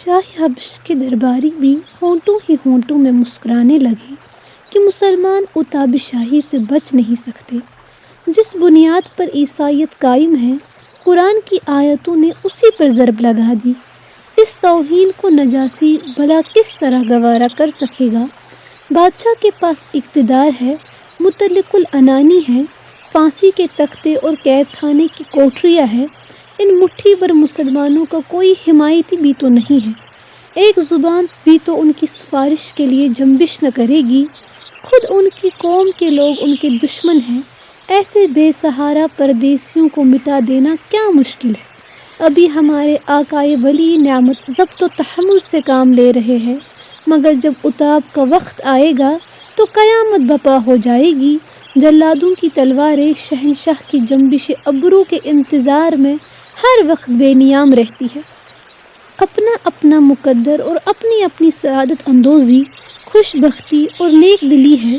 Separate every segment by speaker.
Speaker 1: بادشاہ حبش کے درباری بھی ہونٹوں ہی ہونٹوں میں مسکرانے لگے کہ مسلمان اتاب شاہی سے بچ نہیں سکتے۔ جس بنیاد پر عیسائیت قائم ہے، قرآن کی آیتوں نے اسی پر ضرب لگا دی۔ اس توہین کو نجاشی بھلا کس طرح گوارا کر سکے گا؟ بادشاہ کے پاس اقتدار ہے، مطلق العنانی ہے، پھانسی کے تختے اور قید خانے کی کوٹریاں ہیں، ان مٹھی بھر مسلمانوں کا کوئی حمایتی بھی تو نہیں ہے، ایک زبان بھی تو ان کی سفارش کے لیے جنبش نہ کرے گی۔ خود ان کی قوم کے لوگ ان کے دشمن ہیں، ایسے بے سہارا پردیسیوں کو مٹا دینا کیا مشکل ہے؟ ابھی ہمارے آقائے ولی نعمت ضبط و تحمل سے کام لے رہے ہیں، مگر جب اتاب کا وقت آئے گا تو قیامت برپا ہو جائے گی۔ جلادوں کی تلواریں شہنشاہ کی جنبش ابرو کے انتظار میں ہر وقت بے نیام رہتی ہے۔ اپنا اپنا مقدر اور اپنی اپنی سعادت اندوزی، خوش بختی اور نیک دلی ہے۔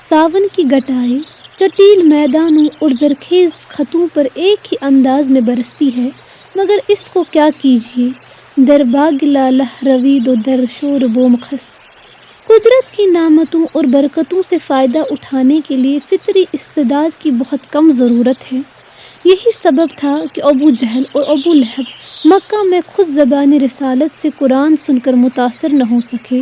Speaker 1: ساون کی گٹائیں چٹیل میدانوں اور زرخیز خطوں پر ایک ہی انداز میں برستی ہے، مگر اس کو کیا کیجیے، در باغ لالہ روید و در شور بو مخص۔ قدرت کی نعمتوں اور برکتوں سے فائدہ اٹھانے کے لیے فطری استعداد کی بہت کم ضرورت ہے۔ یہی سبب تھا کہ ابو جہل اور ابو لہب مکہ میں خود زبان رسالت سے قرآن سن کر متاثر نہ ہو سکے،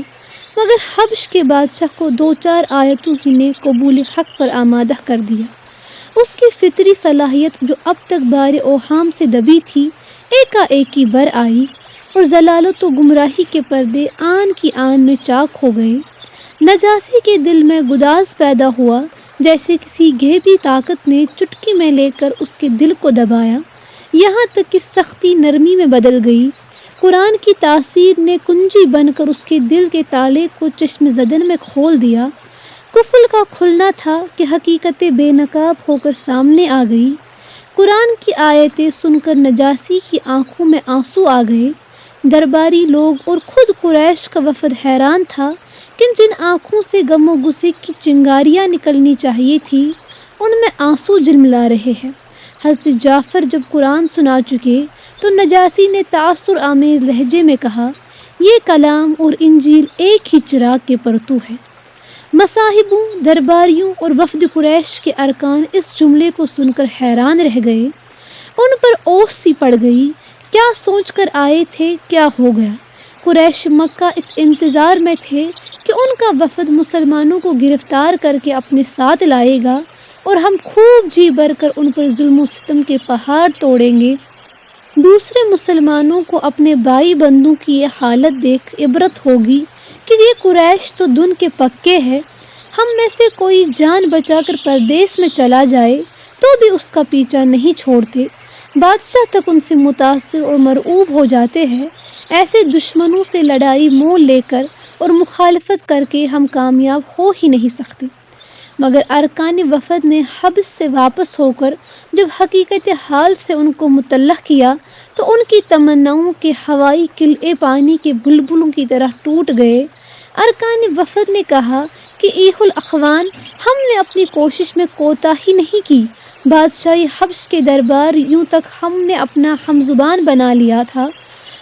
Speaker 1: مگر حبش کے بادشاہ کو 2-4 آیتوں ہی نے قبول حق پر آمادہ کر دیا۔ اس کی فطری صلاحیت جو اب تک بار اوہام سے دبی تھی، ایک بر آئی اور ضلالت و گمراہی کے پردے آن کی آن میں چاک ہو گئے۔ نجاشی کے دل میں گداز پیدا ہوا، جیسے کسی غیبی طاقت نے چٹکی میں لے کر اس کے دل کو دبایا، یہاں تک کہ سختی نرمی میں بدل گئی۔ قرآن کی تاثیر نے کنجی بن کر اس کے دل کے تالے کو چشم زدن میں کھول دیا۔ قفل کا کھلنا تھا کہ حقیقت بے نقاب ہو کر سامنے آ گئی۔ قرآن کی آیتیں سن کر نجاشی کی آنکھوں میں آنسو آ گئے۔ درباری لوگ اور خود قریش کا وفد حیران تھا کہ جن آنکھوں سے غم و غصے کی چنگاریاں نکلنی چاہیے تھی، ان میں آنسو جھلملا رہے ہیں۔ حضرت جعفر جب قرآن سنا چکے تو نجاشی نے تأثر آمیز لہجے میں کہا، یہ کلام اور انجیل ایک ہی چراغ کے پرتو ہے۔ مصاحبوں، درباریوں اور وفد قریش کے ارکان اس جملے کو سن کر حیران رہ گئے۔ ان پر اوس سی پڑ گئی، کیا سوچ کر آئے تھے، کیا ہو گیا؟ قریش مکہ اس انتظار میں تھے کہ ان کا وفد مسلمانوں کو گرفتار کر کے اپنے ساتھ لائے گا اور ہم خوب جی بھر کر ان پر ظلم و ستم کے پہاڑ توڑیں گے۔ دوسرے مسلمانوں کو اپنے بھائی بندوں کی یہ حالت دیکھ عبرت ہوگی کہ یہ قریش تو دن کے پکے ہیں، ہم میں سے کوئی جان بچا کر پردیس میں چلا جائے تو بھی اس کا پیچھا نہیں چھوڑتے، بادشاہ تک ان سے متاثر اور مرعوب ہو جاتے ہیں۔ ایسے دشمنوں سے لڑائی مول لے کر اور مخالفت کر کے ہم کامیاب ہو ہی نہیں سکتے۔ مگر ارکان وفد نے حبس سے واپس ہو کر جب حقیقت حال سے ان کو مطلع کیا تو ان کی تمناؤں کے ہوائی قلعے پانی کے بلبلوں کی طرح ٹوٹ گئے۔ ارکان وفد نے کہا کہ ایھا الاخوان، ہم نے اپنی کوشش میں کوتاہی نہیں کی، بادشاہی حبش کے دربار یوں تک ہم نے اپنا ہم زبان بنا لیا تھا،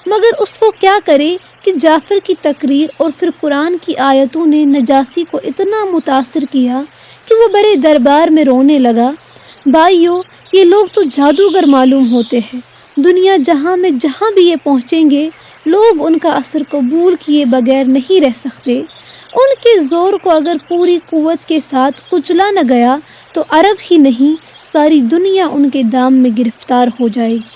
Speaker 1: مگر اس کو کیا کرے کہ جعفر کی تقریر اور پھر قرآن کی آیتوں نے نجاشی کو اتنا متاثر کیا کہ وہ بڑے دربار میں رونے لگا۔ بھائیو، یہ لوگ تو جادوگر معلوم ہوتے ہیں، دنیا جہاں میں جہاں بھی یہ پہنچیں گے، لوگ ان کا اثر قبول کیے بغیر نہیں رہ سکتے۔ ان کے زور کو اگر پوری قوت کے ساتھ کچلا نہ گیا تو عرب ہی نہیں، ساری دنیا ان کے دام میں گرفتار ہو جائے گی۔